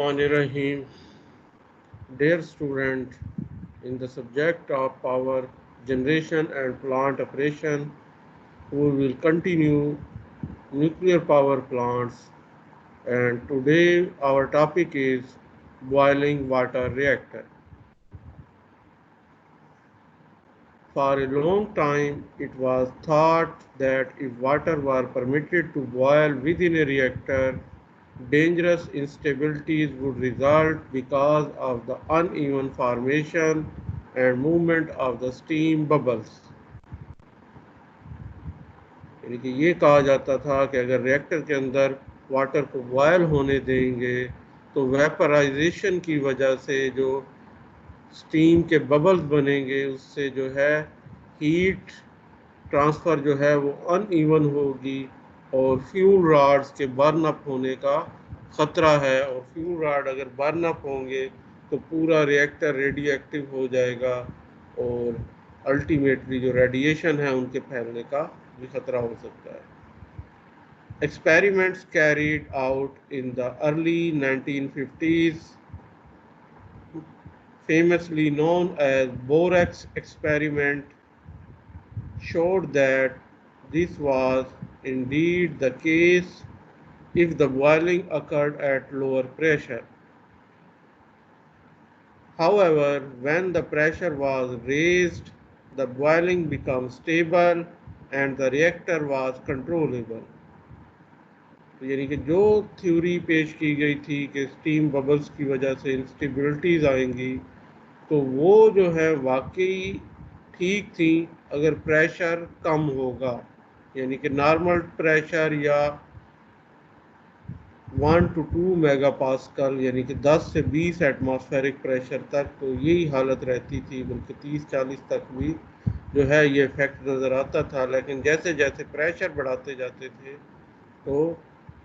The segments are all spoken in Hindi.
Rahim, dear student, in the subject of power generation and plant operation, we will continue nuclear power plants. And today our topic is boiling water reactor. For a long time, it was thought that if water were permitted to boil within a reactor, dangerous instabilities would result because of the uneven formation and movement of the steam bubbles. यानी कि ये कहा जाता था कि अगर रिएक्टर के अंदर वाटर को बॉयल होने देंगे तो वेपराइजेशन की वजह से जो स्टीम के बबल्स बनेंगे उससे जो है हीट ट्रांसफ़र जो है वो अनइवन होगी और फ्यूल रॉड्स के बर्न अप होने का ख़तरा है। और फ्यूल रॉड अगर बर्न अप होंगे तो पूरा रिएक्टर रेडियो एक्टिव हो जाएगा और अल्टीमेटली जो रेडिएशन है उनके फैलने का भी ख़तरा हो सकता है। Experiments carried out in the early 1950s, famously known as Borax experiment, showed that this was indeed the case if the boiling occurred at lower pressure. However, when the pressure was raised, the boiling became stable and the reactor was controllable. तो यानी कि जो थ्योरी पेश की गई थी कि स्टीम बबल्स की वजह से इंस्टेबिलिटीज़ आएंगी तो वो जो है वाकई ठीक थी अगर प्रेशर कम होगा, यानी कि नॉर्मल प्रेशर या 1 to 2 मेगा पास्कल यानी कि 10 से 20 एटमॉस्फेरिक प्रेशर तक तो यही हालत रहती थी, बल्कि 30-40 तक भी जो है ये इफेक्ट नज़र आता था। लेकिन जैसे जैसे प्रेशर बढ़ाते जाते थे तो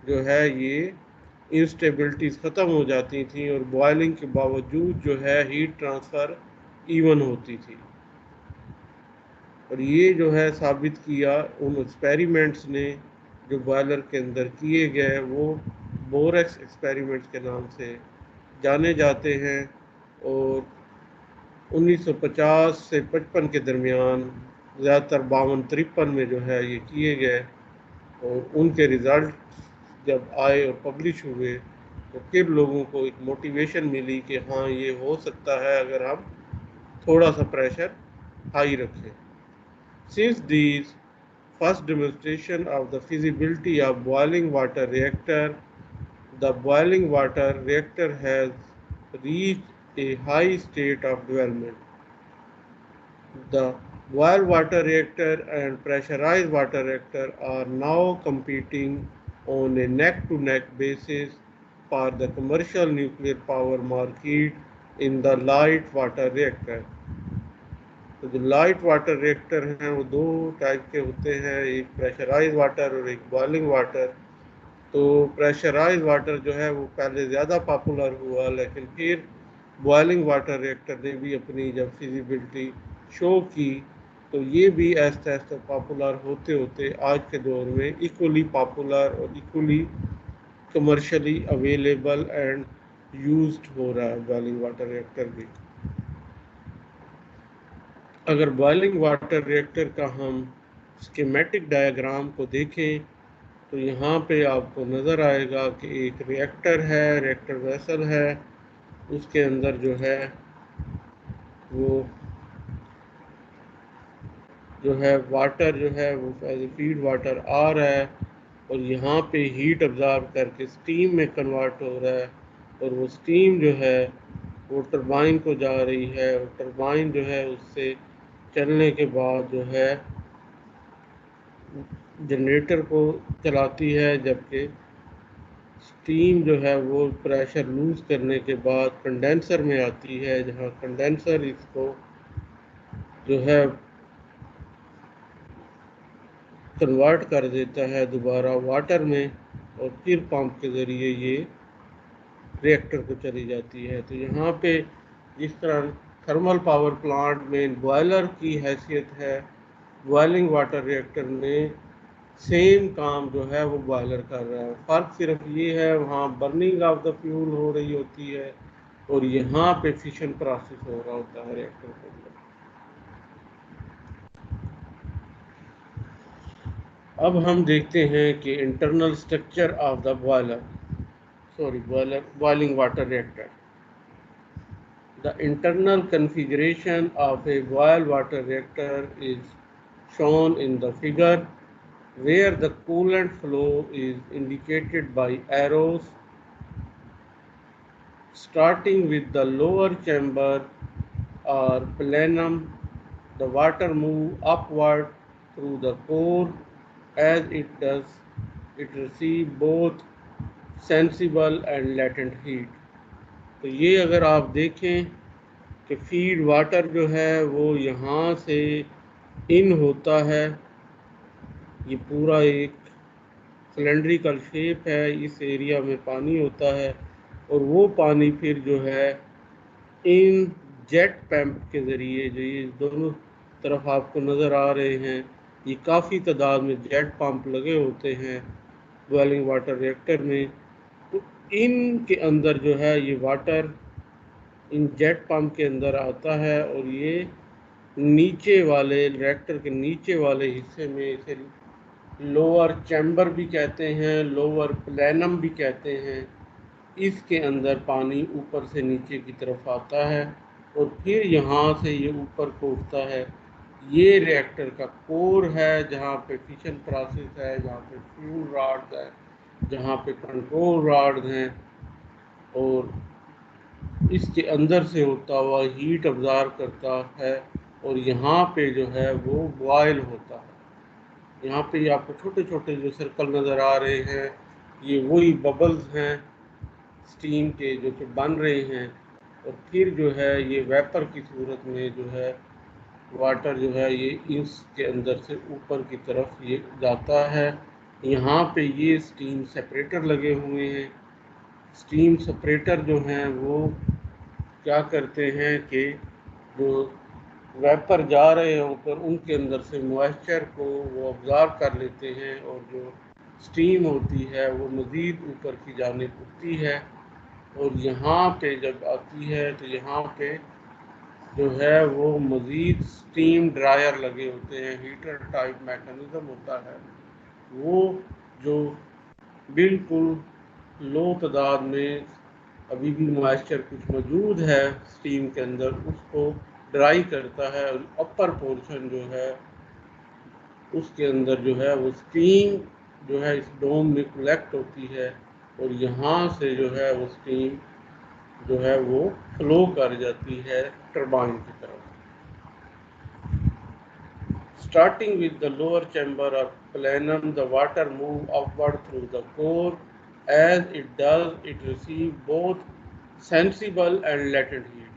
जो है ये इंस्टेबिलिटीज़ ख़त्म हो जाती थी और बॉयलिंग के बावजूद जो है हीट ट्रांसफ़र इवन होती थी। और ये जो है साबित किया उन एक्सपेरिमेंट्स ने जो बॉयलर के अंदर किए गए, वो बोरेक्स एक्सपेरिमेंट्स के नाम से जाने जाते हैं। और 1950 से 55 के दरमियान ज़्यादातर 52-53 में जो है ये किए गए और उनके रिज़ल्ट जब आए और पब्लिश हुए तो फिर लोगों को एक मोटिवेशन मिली कि हाँ ये हो सकता है अगर हम थोड़ा सा प्रेशर हाई रखें। Since these first demonstration of the feasibility of boiling water reactor, the boiling water reactor has reached a high state of development. The boil water reactor and pressurized water reactor are now competing on a neck-to-neck basis for the commercial nuclear power market in the light water reactor. तो जो लाइट वाटर रिएक्टर हैं वो दो टाइप के होते हैं, एक प्रेशराइज वाटर और एक बॉइलिंग वाटर। तो प्रेशराइज वाटर जो है वो पहले ज़्यादा पॉपुलर हुआ, लेकिन फिर बॉइलिंग वाटर रिएक्टर ने भी अपनी जब फिजिबिलिटी शो की तो ये भी ऐसे ऐसे पॉपुलर होते होते आज के दौर में इक्वली पॉपुलर और equally commercially available and used हो रहा है बॉइलिंग वाटर रिएक्टर भी। अगर बॉइलिंग वाटर रिएक्टर का हम स्कीमेटिक डायग्राम को देखें तो यहाँ पे आपको नज़र आएगा कि एक रिएक्टर है, रिएक्टर वेसल है, उसके अंदर जो है वो जो है वाटर जो है वो एज ए फीड वाटर आ रहा है और यहाँ पे हीट ऑब्जॉर्व करके स्टीम में कन्वर्ट हो रहा है और वो स्टीम जो है वो टरबाइन को जा रही है और टरबाइन जो है उससे चलने के बाद जो है जनरेटर को चलाती है, जबकि स्टीम जो है वो प्रेशर लूज़ करने के बाद कंडेंसर में आती है, जहाँ कंडेंसर इसको जो है कन्वर्ट कर देता है दोबारा वाटर में और फिर पंप के ज़रिए ये रिएक्टर को चली जाती है। तो यहाँ पे जिस तरह थर्मल पावर प्लांट में बॉयलर की हैसियत है, बॉइलिंग वाटर रिएक्टर ने सेम काम जो है वो बॉयलर कर रहा है। फ़र्क सिर्फ ये है, वहाँ बर्निंग ऑफ द फ्यूल हो रही होती है और यहाँ पे फिशन प्रोसेस हो रहा होता है रिएक्टर के अंदर। अब हम देखते हैं कि internal structure of the boiling water reactor. The internal configuration of a boil water reactor is shown in the figure, where the coolant flow is indicated by arrows. Starting with the lower chamber or plenum, the water moves upward through the core. As it does, it receives both sensible and latent heat. तो ये अगर आप देखें कि फीड वाटर जो है वो यहाँ से इन होता है, ये पूरा एक सिलेंड्रिकल शेप है, इस एरिया में पानी होता है और वो पानी फिर जो है इन जेट पंप के ज़रिए, जो ये दोनों तरफ आपको नज़र आ रहे हैं, ये काफ़ी तादाद में जेट पंप लगे होते हैं बॉइलिंग वाटर रिएक्टर में। तो इनके अंदर जो है ये वाटर इन जेट पंप के अंदर आता है और ये नीचे वाले रिएक्टर के नीचे वाले हिस्से में, इसे लोअर चैम्बर भी कहते हैं, लोअर प्लेनम भी कहते हैं, इसके अंदर पानी ऊपर से नीचे की तरफ आता है और फिर यहाँ से ये ऊपर को उठता है। ये रिएक्टर का कोर है, जहाँ पे फिशन प्रोसेस है, जहाँ पे फ्यूल रॉड्स है, जहाँ पे कंट्रोल रॉड्स हैं और इसके अंदर से होता हुआ हीट अब्जॉर्ब करता है और यहाँ पे जो है वो बॉयल होता है। यहाँ पे आपको छोटे छोटे जो सर्कल नज़र आ रहे हैं, ये वही बबल्स हैं स्टीम के जो कि बन रहे हैं और फिर जो है ये वेपर की सूरत में जो है वाटर जो है ये इसके अंदर से ऊपर की तरफ ये जाता है। यहाँ पे ये स्टीम सेपरेटर लगे हुए हैं। स्टीम सेपरेटर जो हैं वो क्या करते हैं कि जो वेपर जा रहे हैं ऊपर, उनके अंदर से मॉइस्चर को वो ऑब्ज़र्व कर लेते हैं और जो स्टीम होती है वो मज़ीद ऊपर की जानिब उठती है और यहाँ पे जब आती है तो यहाँ पे जो है वो मज़ीद स्टीम ड्रायर लगे होते हैं, हीटर टाइप मैकेनिज़्म होता है वो, जो बिल्कुल लो तादाद में अभी भी मॉइस्चर कुछ मौजूद है स्टीम के अंदर, उसको ड्राई करता है और अपर पोर्शन जो है उसके अंदर जो है वो स्टीम जो है इस डोम में कलेक्ट होती है और यहाँ से जो है वो स्टीम जो है वो फ्लो कर जाती है टरबाइन की तरफ। Starting with the lower chamber or plenum, the water moves upward through the core. As it does, it receives both sensible and latent heat.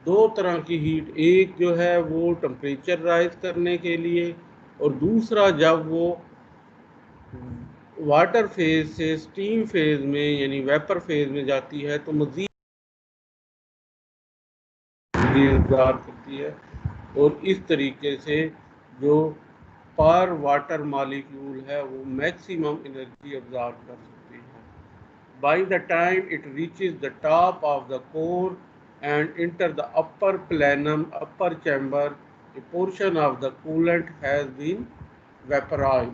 दो तरह की हीट, एक जो है वो टेम्परेचर राइज करने के लिए और दूसरा जब वो वाटर फेज से स्टीम फेज में यानी वेपर फेज में जाती है तो मज़ीद इंतजार करती है और इस तरीके से जो पर वाटर मॉलिक्यूल है वो मैक्सिमम एनर्जी अब्जॉर्ब कर सकती है। By the time it reaches the top of the core and enter the upper plenum upper chamber, a portion of the coolant has been vaporized.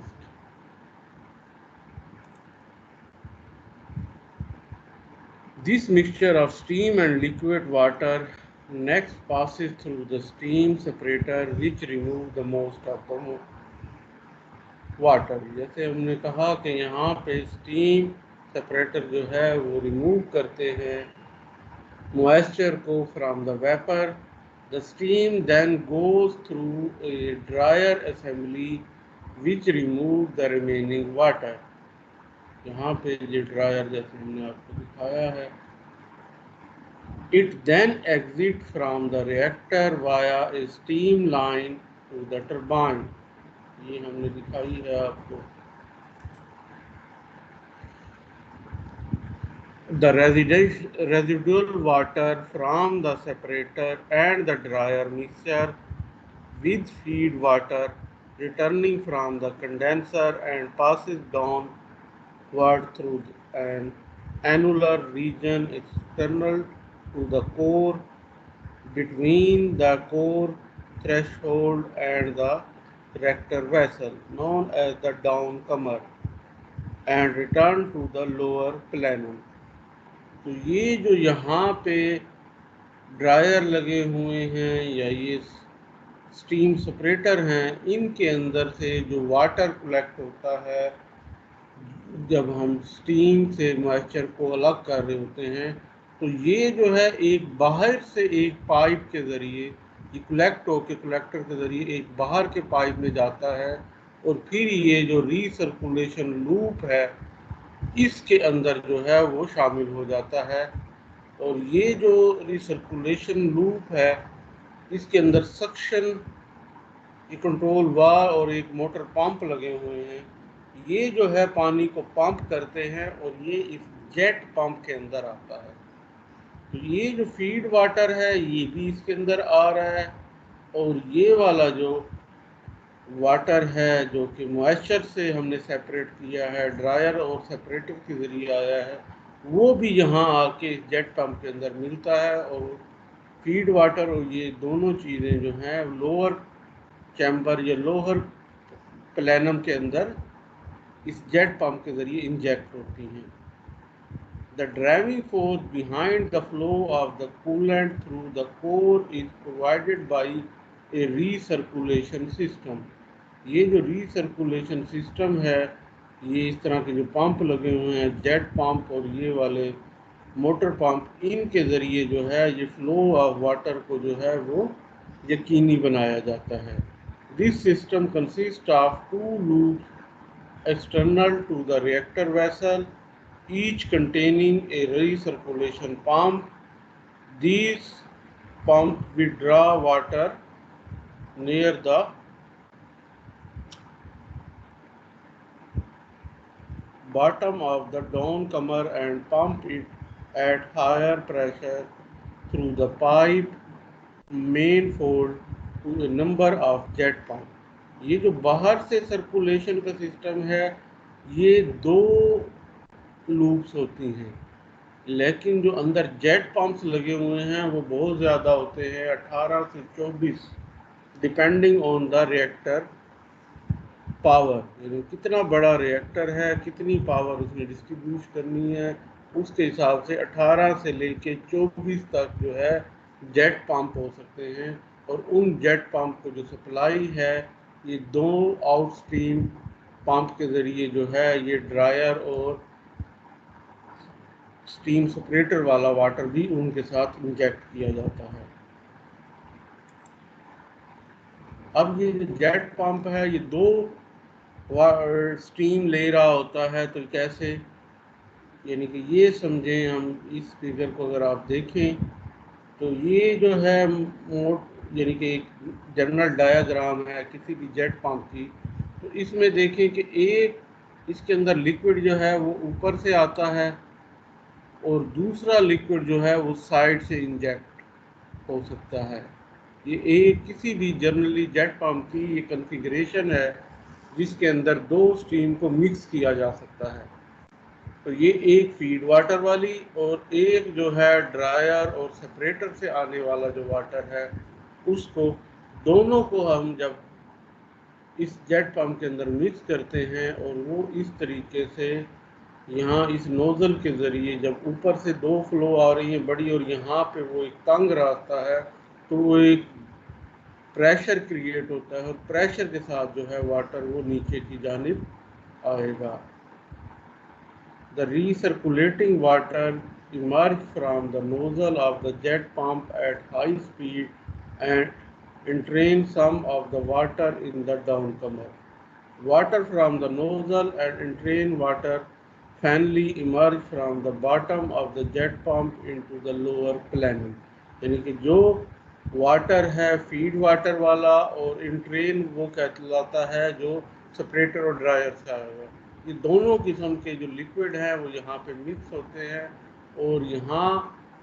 This mixture of steam and liquid water next passes through the steam separator which remove the most of the water. जैसे हमने कहा कि यहाँ पे स्टीम सेपरेटर जो है वो रिमूव करते हैं मॉइस्चर को from the vapour. The steam then goes through a dryer assembly which remove the remaining water. यहाँ पे ये ड्रायर जैसे हमने आपको दिखाया है। It then exit from the reactor via a steam line to the turbine. ये हमने दिखाई है आपको। The residual water from the separator and the dryer mixture with feed water returning from the condenser and passes downward through an annular region external to the core, between the core threshold and the reactor vessel, known as the downcomer, and return to the lower plenum. तो ये जो यहाँ पे ड्रायर लगे हुए हैं या ये स्टीम सेपरेटर हैं, इनके अंदर से जो वाटर कलेक्ट होता है जब हम स्टीम से मॉइस्चर को अलग कर रहे होते हैं, तो ये जो है एक बाहर से एक पाइप के ज़रिए ये कलेक्ट होकर कलेक्टर के ज़रिए एक बाहर के पाइप में जाता है और फिर ये जो रीसर्कुलेशन लूप है इसके अंदर जो है वो शामिल हो जाता है। और ये जो रिसर्कुलेशन लूप है इसके अंदर सक्शन ये कंट्रोल वाल्व और एक मोटर पंप लगे हुए हैं। ये जो है पानी को पंप करते हैं और ये इस जेट पंप के अंदर आता है। तो ये जो फीड वाटर है ये भी इसके अंदर आ रहा है और ये वाला जो वाटर है जो कि मॉइस्चर से हमने सेपरेट किया है ड्रायर और सेपरेटर के ज़रिए आया है, वो भी यहाँ आके जेट पंप के अंदर मिलता है। और फीड वाटर और ये दोनों चीज़ें जो हैं लोअर चैम्बर या लोअर प्लेनम के अंदर इस जेट पंप के ज़रिए इंजेक्ट होती हैं। The driving force behind the flow of the coolant through the core is provided by a recirculation system. ये जो रीसर्कुलेशन सिस्टम है ये इस तरह के जो पंप लगे हुए हैं जेट पंप और ये वाले मोटर पंप, इनके ज़रिए जो है ये फ्लो ऑफ वाटर को जो है वो यकीनी बनाया जाता है। This system consist of two loops external to the reactor vessel, each containing a recirculation pump. These pumps withdraw water near the bottom of the downcomer and pump it at higher pressure through the pipe manifold to a number of jet pump. ये जो बाहर से सर्कुलेशन का सिस्टम है ये दो लूप्स होती हैं, लेकिन जो अंदर जेट पंप्स लगे हुए हैं वो बहुत ज़्यादा होते हैं, 18 से 24, depending on the reactor power, यानी कितना बड़ा रिएक्टर है कितनी पावर उसमें डिस्ट्रीब्यूट करनी है उसके हिसाब से 18 से लेके 24 तक जो है जेट पंप हो सकते हैं। और उन जेट पंप को जो सप्लाई है ये दो आउट स्ट्रीम पंप के ज़रिए जो है ये ड्रायर और स्टीम सेपरेटर वाला वाटर भी उनके साथ इंजेक्ट किया जाता है। अब ये जो जेट पंप है ये दो स्टीम ले रहा होता है, तो कैसे, यानी कि ये समझें हम इस फिगर को अगर आप देखें तो ये जो है यानी कि एक जनरल डायग्राम है किसी भी जेट पंप की, तो इसमें देखें कि एक इसके अंदर लिक्विड जो है वो ऊपर से आता है और दूसरा लिक्विड जो है वो साइड से इंजेक्ट हो सकता है। ये एक किसी भी जनरली जेट पंप की ये कॉन्फ़िगरेशन है जिसके अंदर दो स्ट्रीम को मिक्स किया जा सकता है। तो ये एक फीड वाटर वाली और एक जो है ड्रायर और सेपरेटर से आने वाला जो वाटर है उसको, दोनों को हम जब इस जेट पंप के अंदर मिक्स करते हैं और वो इस तरीके से यहाँ इस नोज़ल के ज़रिए जब ऊपर से दो फ्लो आ रही हैं बड़ी और यहाँ पे वो एक तंग रास्ता है तो वो एक प्रेशर क्रिएट होता है और प्रेशर के साथ जो है वाटर वो नीचे की जानिब आएगा। The recirculating water emerge from the nozzle of the jet pump at high speed and entrain some of the water in the downcomer. Water from the nozzle and entrain water finally emerge from the bottom of the jet pump into the lower plenum. यानी कि जो वाटर है फीड वाटर वाला और इंट्रेन वो कहलाता है जो सेपरेटर और ड्रायर से आया हुआ। ये दोनों किस्म के जो लिक्विड हैं वो यहाँ पे मिक्स होते हैं और यहाँ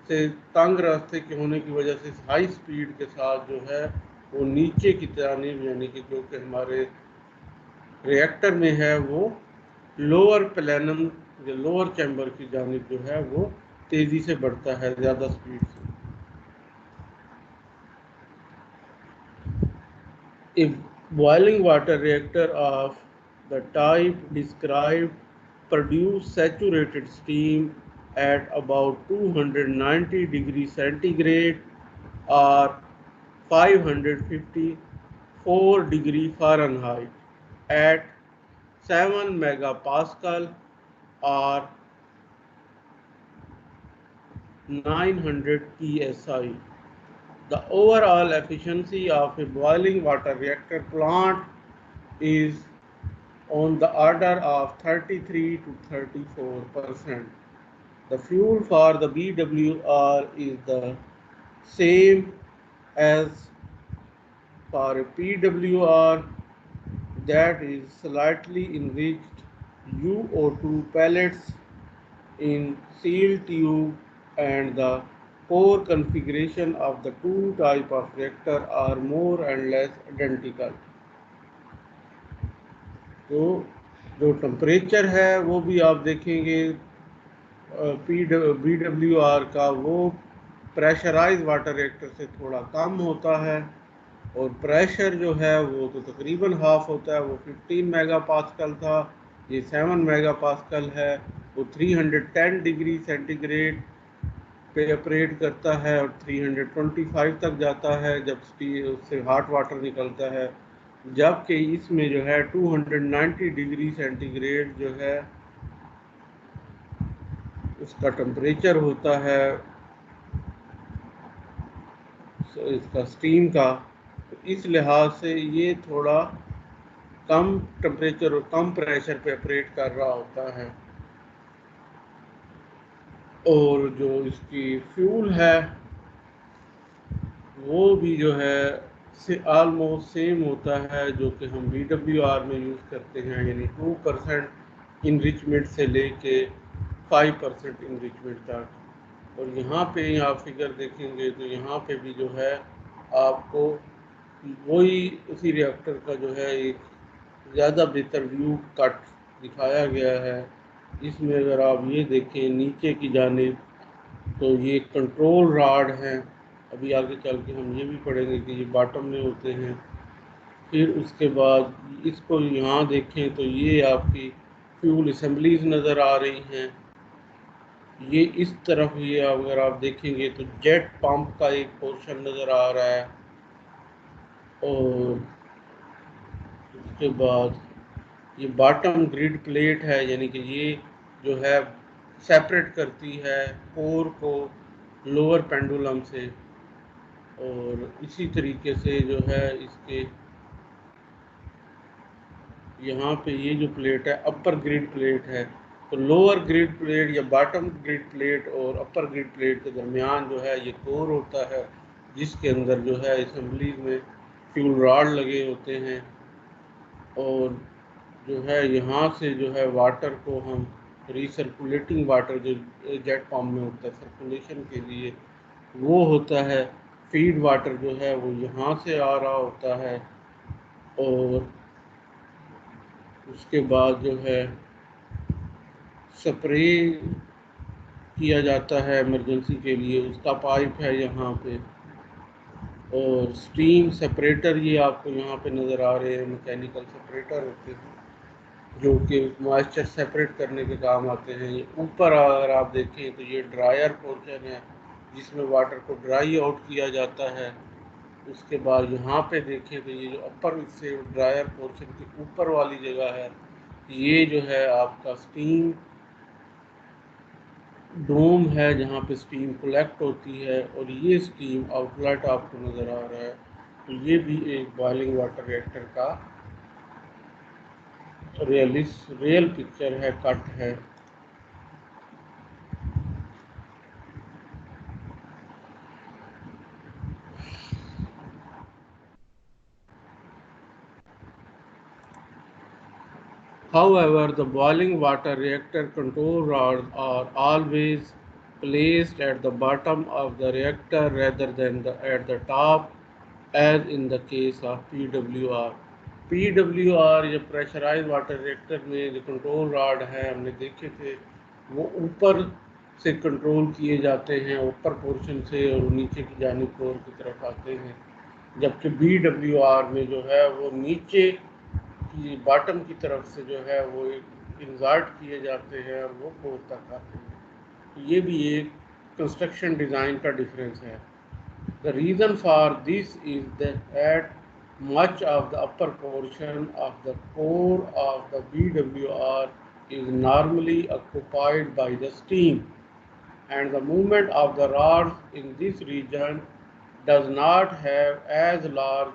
से तंग रास्ते के होने की वजह से हाई स्पीड के साथ जो है वो नीचे की जानिब, यानी कि जो कि हमारे रिएक्टर में है वो लोअर प्लेनम जो लोअर चैम्बर की जानिब जो है वो तेज़ी से बढ़ता है, ज़्यादा स्पीड से। A boiling water reactor of the type described produce saturated steam at about 290 degrees centigrade or 554 degree Fahrenheit at 7 megapascal or 900 psi. The overall efficiency of a boiling water reactor plant is on the order of 33 to 34%. The fuel for the BWR is the same as for a PWR, that is slightly enriched UO2 pellets in sealed tube, and the core configuration of the two type of reactor are more and less identical. तो जो टेम्परेचर है वो भी आप देखेंगे BWR का वो प्रेशराइज वाटर रिएक्टर से थोड़ा कम होता है, और प्रेशर जो है वो तो तकरीबन हाफ होता है। वो 15 मेगा पास्कल था, ये 7 मेगा पास्कल है। वो 310 डिग्री सेंटीग्रेड पे ऑपरेट करता है और 325 तक जाता है जब उससे हॉट वाटर निकलता है, जबकि इसमें जो है 290 डिग्री सेंटीग्रेड जो है उसका टेम्परेचर होता है इसका स्टीम का। तो इस लिहाज से ये थोड़ा कम टेम्परेचर और कम प्रेशर पे ऑपरेट कर रहा होता है। और जो इसकी फ्यूल है वो भी जो है से आलमोस्ट सेम होता है जो कि हम BWR में यूज़ करते हैं, यानी 2% इनरिचमेंट से लेके 5% इनरिचमेंट तक। और यहाँ पे आप फिगर देखेंगे तो यहाँ पे भी जो है आपको वही उसी रिएक्टर का जो है एक ज़्यादा बेहतर व्यू कट दिखाया गया है। इसमें अगर आप ये देखें नीचे की जानिब तो ये कंट्रोल रॉड हैं। अभी आगे चल के हम ये भी पढ़ेंगे कि ये बॉटम में होते हैं। फिर उसके बाद इसको यहाँ देखें तो ये आपकी फ्यूल असेंबलीज नज़र आ रही हैं। ये इस तरफ ये अगर आप देखेंगे तो जेट पंप का एक पोर्शन नज़र आ रहा है। और उसके बाद ये बॉटम ग्रिड प्लेट है, यानी कि ये जो है सेपरेट करती है कोर को लोअर पेंडुलम से। और इसी तरीके से जो है इसके यहाँ पे ये जो प्लेट है अपर ग्रिड प्लेट है। तो लोअर ग्रिड प्लेट या बॉटम ग्रिड प्लेट और अपर ग्रिड प्लेट के दरमियान जो है ये कोर होता है, जिसके अंदर जो है असेंबली में फ्यूल रॉड लगे होते हैं। और जो है यहाँ से जो है वाटर को हम रिसर्कुलेटिंग वाटर जो जेट पंप में होता है सर्कुलेशन के लिए वो होता है। फीड वाटर जो है वो यहाँ से आ रहा होता है। और उसके बाद जो है स्प्रे किया जाता है इमरजेंसी के लिए, उसका पाइप है यहाँ पे। और स्टीम सेपरेटर ये आपको यहाँ पे नज़र आ रहे हैं, मैकेनिकल सेपरेटर होते हैं जो कि मॉइस्चर सेपरेट करने के काम आते हैं। ये ऊपर अगर आप देखें तो ये ड्रायर पोर्शन है जिसमें वाटर को ड्राई आउट किया जाता है। उसके बाद यहाँ पे देखें तो ये जो अपर से ड्रायर पोर्शन के ऊपर वाली जगह है, ये जो है आपका स्टीम डोम है जहाँ पे स्टीम कलेक्ट होती है, और ये स्टीम आउटलेट आपको नज़र आ रहा है। तो ये भी एक बॉइलिंग वाटर रिएक्टर का रियल पिक्चर है, कट है। However, the boiling water reactor control rods are always placed at the bottom of the reactor rather than at the top, as in the case of PWR. PWR या प्रेशराइज वाटर रिएक्टर में जो कंट्रोल रॉड है हमने देखे थे, वो ऊपर से कंट्रोल किए जाते हैं, ऊपर पोर्शन से, और नीचे की जानिब कोर की तरफ आते हैं। जबकि BWR में जो है वो नीचे की बॉटम की तरफ से जो है वो इंसर्ट किए जाते हैं और वो कोर तक आते हैं। ये भी एक कंस्ट्रक्शन डिज़ाइन का डिफरेंस है। The reason for this is that much of the upper portion of the core of the BWR is normally occupied by the steam, and the movement of the rods in this region does not have as large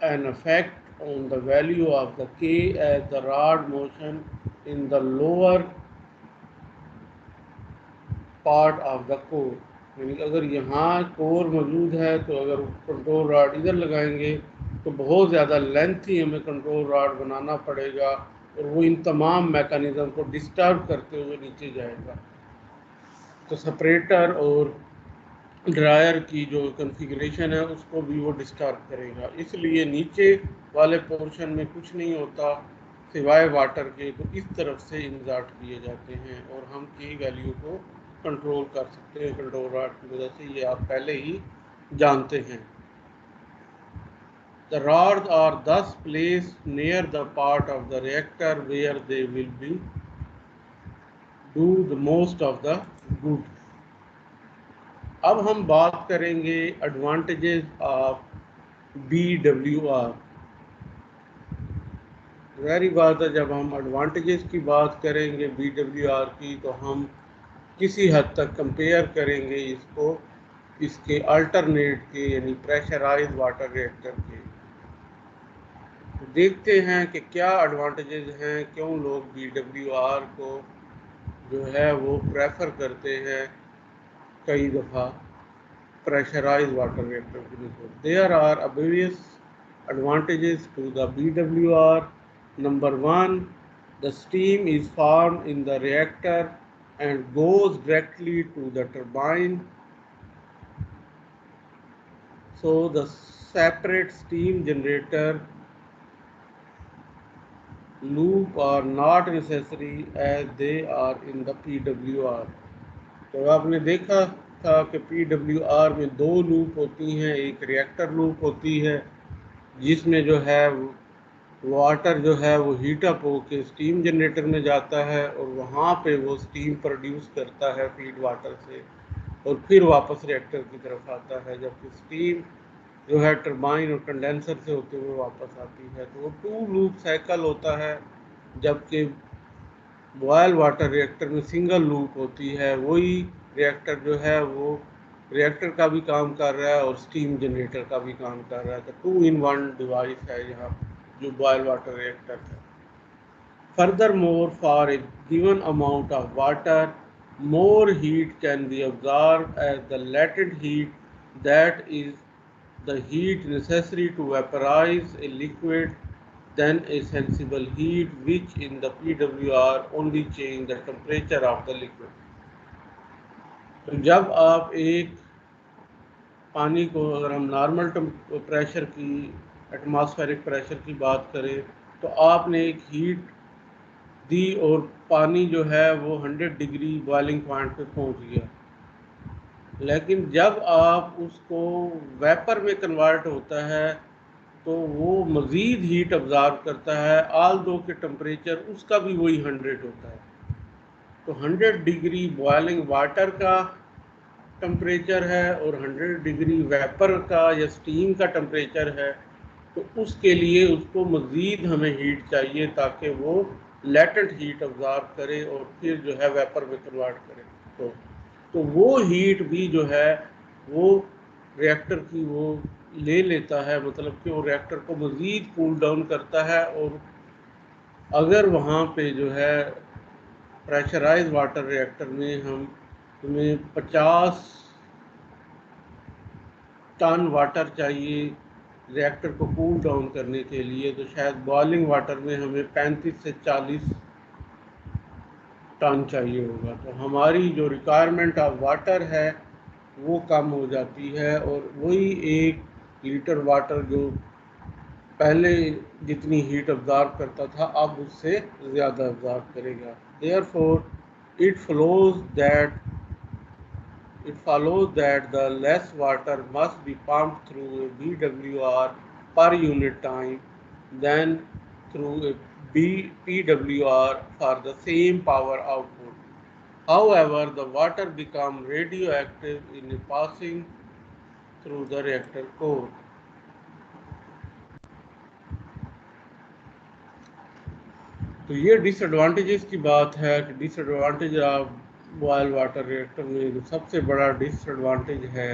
an effect on the value of the K as the rod motion in the lower part of the core. यानी अगर यहाँ कोर मौजूद है तो अगर कंट्रोल रॉड इधर लगाएंगे तो बहुत ज़्यादा लेंथी हमें कंट्रोल रॉड बनाना पड़ेगा, और वो इन तमाम मैकेनिज़्म को डिस्टर्ब करते हुए नीचे जाएगा। तो सेपरेटर और ड्रायर की जो कॉन्फ़िगरेशन है उसको भी वो डिस्टर्ब करेगा, इसलिए नीचे वाले पोर्शन में कुछ नहीं होता सिवाय वाटर के। तो इस तरफ से इंसर्ट किए जाते हैं और हम की वैल्यू को कंट्रोल कर सकते हैं कंट्रोल रॉड की वजह से, ये आप पहले ही जानते हैं। The rods are thus placed near the part of the reactor where they will be do the most of the good. अब हम बात करेंगे एडवांटेजेस ऑफ BWR। जाहिर बात है जब हम एडवांटेजेस की बात करेंगे BWR की तो हम किसी हद तक कंपेयर करेंगे इसको इसके अल्टरनेट के यानी प्रेशराइज वाटर रिएक्टर के। तो देखते हैं कि क्या एडवांटेजेस हैं, क्यों लोग BWR को जो है वो प्रेफर करते हैं कई दफ़ा प्रेशराइज वाटर रिएक्टर की नस्बत। There are obvious advantages to the BWR. Number one, the steam is formed in the reactor and goes directly to the turbine. So the separate steam generator loop are not necessary as they are in the PWR. तो आपने देखा था कि PWR में दो लूप होती हैं, एक रिएक्टर लूप होती है जिसमें जो है वाटर जो है वो हीट अप होके स्टीम जनरेटर में जाता है और वहाँ पे वो स्टीम प्रोड्यूस करता है फीड वाटर से और फिर वापस रिएक्टर की तरफ आता है, जबकि स्टीम जो है टरबाइन और कंडेंसर से होते हुए वापस आती है। तो वो टू लूप साइकिल होता है, जबकि बॉयल वाटर रिएक्टर में सिंगल लूप होती है। वही रिएक्टर जो है वो रिएक्टर का भी काम कर रहा है और स्टीम जनरेटर का भी काम कर रहा है। तो 2-in-1 डिवाइस है यहाँ जो बॉयल वाटर रिएक्टर है। Furthermore, for a given amount of water, more heat can be absorbed as the latent heat, that is, the heat necessary to vaporize a liquid, than a sensible heat, which in the PWR only change the temperature of the liquid. तो जब आप एक पानी को अगर हम नॉर्मल प्रेशर की एटमॉस्फेरिक प्रेशर की बात करें तो आपने एक हीट दी और पानी जो है वो 100 डिग्री बॉइलिंग पॉइंट पे पहुंच गया, लेकिन जब आप उसको वेपर में कन्वर्ट होता है तो वो मज़ीद हीट अब्ज़ॉर्ब करता है, आल दो के टेम्परेचर उसका भी वही 100 होता है। तो 100 डिग्री बॉइलिंग वाटर का टेम्परेचर है और 100 डिग्री वेपर का या स्टीम का टेम्परेचर है, तो उसके लिए उसको मज़ीद हमें हीट चाहिए ताकि वो लेटेंट हीट अब्ज़ॉर्ब करे और फिर जो है वेपर में कन्वर्ट करे। तो वो हीट भी जो है वो रिएक्टर की वो ले लेता है, मतलब कि वो रिएक्टर को मज़ीद कूल डाउन करता है। और अगर वहाँ पे जो है प्रेशराइज वाटर रिएक्टर में हमें 50 टन वाटर चाहिए रिएक्टर को कूल डाउन करने के लिए, तो शायद बॉइलिंग वाटर में हमें 35 से 40 टन चाहिए होगा। तो हमारी जो रिक्वायरमेंट ऑफ वाटर है वो कम हो जाती है और वही 1 लीटर वाटर जो पहले जितनी हीट ऑब्जॉर्व करता था अब उससे ज़्यादा ऑब्जॉर्व करेगा। Therefore it follows that the less water must be pumped through a BWR per unit time than through a PWR for the same power output. However, the water becomes radioactive in passing through the reactor core. तो ये डिसएडवांटेजेस की बात है कि disadvantage of boil water reactor में जो सबसे बड़ा डिसएडवांटेज है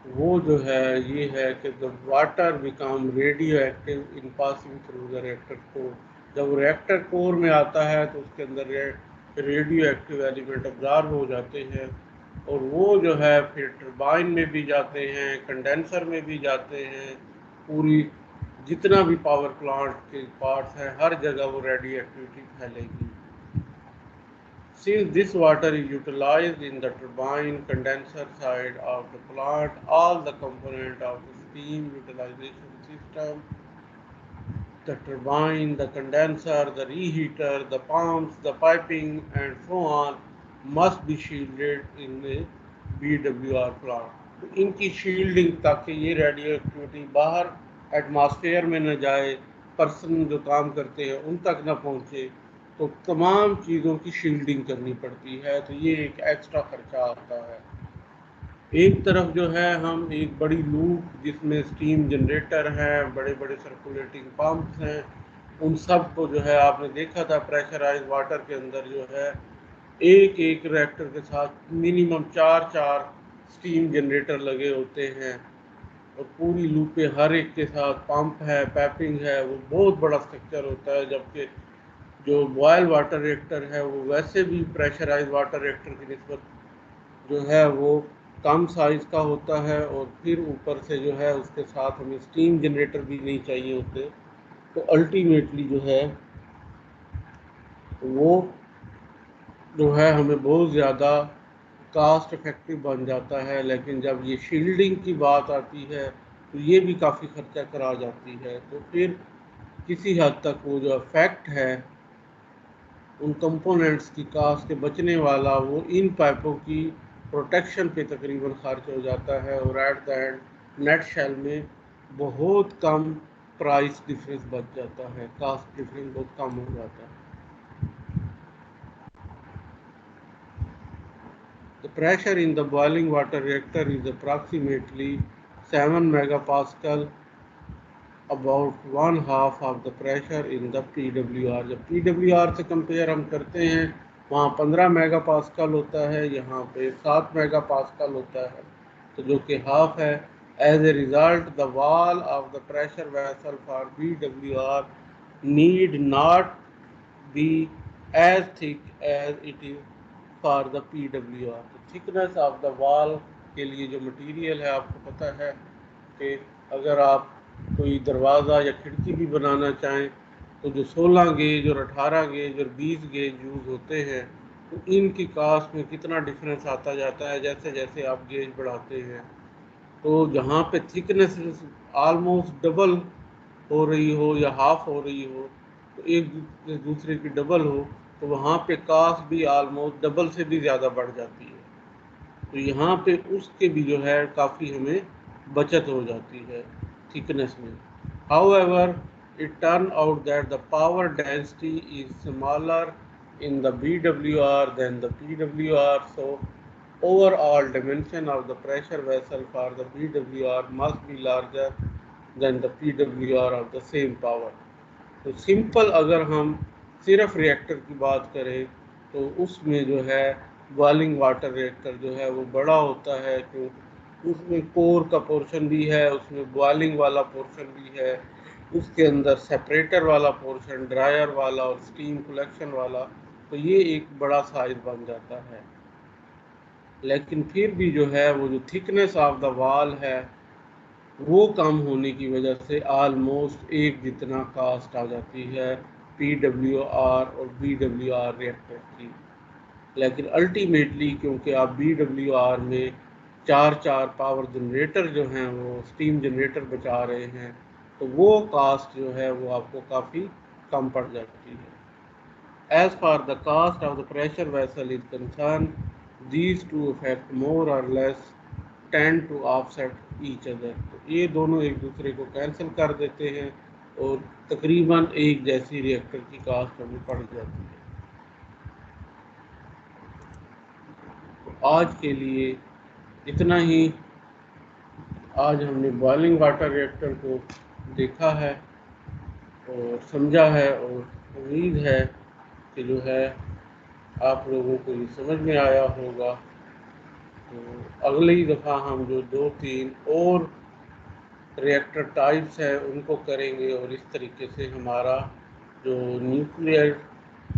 वो जो है ये है कि the water become radio active in passing through the reactor core. जब रिएक्टर कोर में आता है तो उसके अंदर रेडियो एक्टिव एलिमेंट ऑब्जॉर्व हो जाते हैं और वो जो है फिर टरबाइन में भी जाते हैं, कंडेंसर में भी जाते हैं, पूरी जितना भी पावर प्लांट के पार्ट्स हैं हर जगह वो रेडियो एक्टिविटी फैलेगी। Since this water is utilized in the turbine condenser side of the plant, all the components of the steam utilization system, the turbine, the condenser, the reheater, the pumps, the piping and so on must be shielded in the BWR plant. तो इनकी शील्डिंग ताकि ये रेडियो एक्टिविटी बाहर एटमॉस्फेयर में न जाए, पर्सन जो काम करते हैं उन तक न पहुँचे, तो तमाम चीज़ों की शील्डिंग करनी पड़ती है। तो ये एक एक्स्ट्रा खर्चा आता है। एक तरफ जो है हम एक बड़ी लूप जिसमें स्टीम जनरेटर है, बड़े बड़े सर्कुलेटिंग पंप्स हैं, उन सब को जो है आपने देखा था प्रेशराइज वाटर के अंदर जो है एक एक रिएक्टर के साथ मिनिमम 4 स्टीम जनरेटर लगे होते हैं और पूरी लूप पे हर एक के साथ पंप है, पैपिंग है, वो बहुत बड़ा स्ट्रक्चर होता है। जबकि जो बॉयल वाटर रिएक्टर है वो वैसे भी प्रेशराइज वाटर रिएक्टर की निस्बत जो है वो कम साइज़ का होता है और फिर ऊपर से जो है उसके साथ हमें स्टीम जनरेटर भी नहीं चाहिए होते। तो अल्टीमेटली जो है वो जो है हमें बहुत ज़्यादा कास्ट इफेक्टिव बन जाता है। लेकिन जब ये शील्डिंग की बात आती है तो ये भी काफ़ी खर्चा करा जाती है। तो फिर किसी हद तक वो जो इफेक्ट है उन कंपोनेंट्स की कास्ट के बचने वाला वो इन पाइपों की प्रोटेक्शन पे तकरीबन खर्च हो जाता है और at the end nutshell में बहुत कम प्राइस डिफरेंस बच जाता है, कास्ट डिफरेंस बहुत कम हो जाता है। The pressure in the boiling water reactor is approximately 7 megapascal, about one half of the pressure in the PWR। जब PWR से कंपेयर हम करते हैं वहाँ 15 मेगापास्कल होता है, यहाँ पे 7 मेगापास्कल होता है, तो जो कि हाफ है। As a result the wall of the pressure vessel for BWR need not be as thick as it is for the PWR। तो थिकनेस ऑफ द वॉल के लिए जो मटेरियल है आपको पता है कि अगर आप कोई दरवाज़ा या खिड़की भी बनाना चाहें तो जो 16 गेज और 18 गेज और 20 गेज यूज़ होते हैं तो इनकी कास्ट में कितना डिफरेंस आता जाता है जैसे जैसे आप गेज बढ़ाते हैं। तो जहाँ पे थिकनेस ऑलमोस्ट डबल हो रही हो या हाफ हो रही हो, तो एक दूसरे की डबल हो, तो वहाँ पे कास्ट भी ऑलमोस्ट डबल से भी ज़्यादा बढ़ जाती है। तो यहाँ पे उसके भी जो है काफ़ी हमें बचत हो जाती है थिकनेस में। However, it turned out that the power density is smaller in the BWR than the PWR, so overall dimension of the pressure vessel for the BWR must be larger than the PWR of the same power। तो सिंपल अगर हम सिर्फ रिएक्टर की बात करें तो उसमें जो है बॉइलिंग वाटर रिएक्टर जो है वो बड़ा होता है, क्योंकि उसमें कोर का पोर्शन भी है, उसमें बॉइलिंग वाला पोर्शन भी है, उसके अंदर सेपरेटर वाला पोर्शन, ड्रायर वाला और स्टीम कलेक्शन वाला, तो ये एक बड़ा साइज बन जाता है। लेकिन फिर भी जो है वो जो थिकनेस ऑफ द वॉल है वो कम होने की वजह से ऑलमोस्ट एक जितना कास्ट आ जाती है PWR और BWR रिएक्टर की। लेकिन अल्टीमेटली क्योंकि आप BWR में 4 पावर जनरेटर जो हैं वो स्टीम जनरेटर बचा रहे हैं, तो वो कास्ट जो है वो आपको काफ़ी कम पड़ जाती है। As far the cost of the pressure vessel is concerned, these two effects more or less tend to offset each other. तो ये दोनों एक दूसरे को कैंसिल कर देते हैं और तकरीबन एक जैसी रिएक्टर की कास्ट हमें पड़ जाती है। तो आज के लिए इतना ही। आज हमने बॉइलिंग वाटर रिएक्टर को देखा है और समझा है, और उम्मीद है कि जो है आप लोगों को ये समझ में आया होगा। तो अगली दफ़ा हम जो 2-3 और रिएक्टर टाइप्स है उनको करेंगे, और इस तरीके से हमारा जो न्यूक्लियर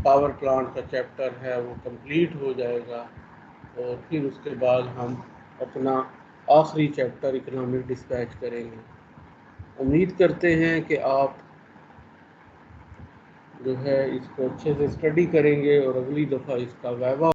पावर प्लांट का चैप्टर है वो कंप्लीट हो जाएगा। और फिर उसके बाद हम अपना आखिरी चैप्टर इकोनॉमिक डिस्पैच करेंगे। उम्मीद करते हैं कि आप जो है इसको अच्छे से स्टडी करेंगे और अगली दफ़ा इसका वाइवा